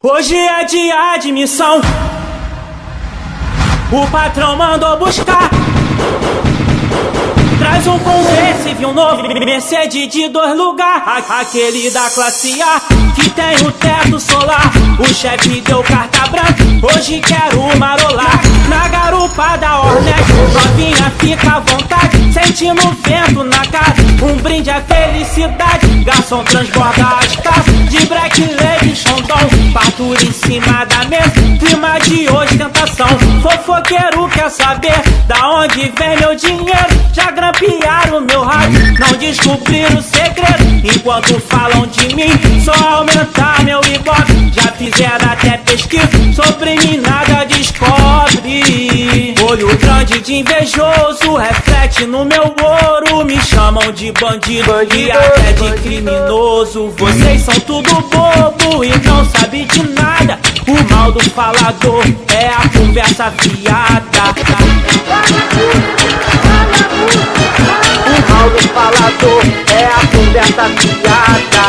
Hoje é dia de missão, o patrão mandou buscar. Traz um conversível novo, Mercedes de 2 lugares, aquele da classe A, que tem o teto solar. O chefe deu carta branca, hoje quero marolar. Na garupa da Hornet, novinha fica à vontade, sentindo o vento na cara, um brinde à felicidade. Garçom transborda as taças, de Black Lady Xandão, fartura em cima da mesa, clima de ostentação. Fofoqueiro quer saber da onde vem meu dinheiro, já grampearam o meu rádio, não descobriram o segredo. Enquanto falam de mim, só aumentar meu ibope. Já fizeram até pesquisa, sobre mim nada descobre. Olho grande de invejoso, reflete no meu ouro. Me chamam de bandido e até de criminoso. Vocês são tudo bobo e não sabem de nada. O mal do falador é a conversa fiada. O mal do falador é a conversa fiada.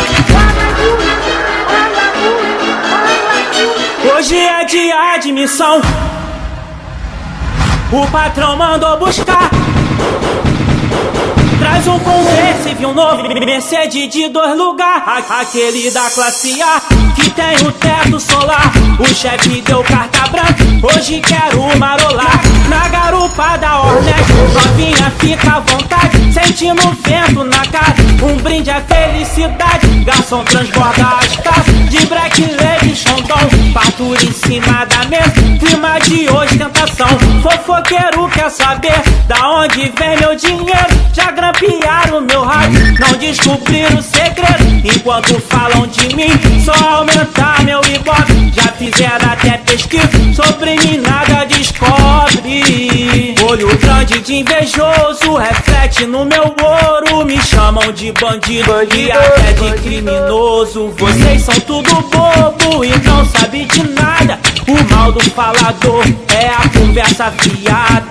Hoje é dia de missão, o patrão mandou buscar. Traz um conversível novo, Mercedes de 2 lugares, aquele da classe A, que tem o teto solar. O chefe deu carta branca, hoje quero marolar. Na garupa da Hornet, novinha fica à vontade, sentindo o vento na cara, um brinde à felicidade. Garçom transborda as taças, de Black Lady Xandão, fartura em cima da mesa, clima de ostentação. Fofoqueiro quer saber da onde vem meu dinheiro, já grampearam o meu rádio, não descobriram o segredo. Enquanto falam de mim, só aumentar meu ibope. Já fizeram até pesquisa, sobre mim nada descobre. Olho grande de invejoso, reflete no meu ouro. Me chamam de bandido e até de criminoso. Vocês são tudo bobo e não sabem de nada. O mal do falador é a conversa fiada.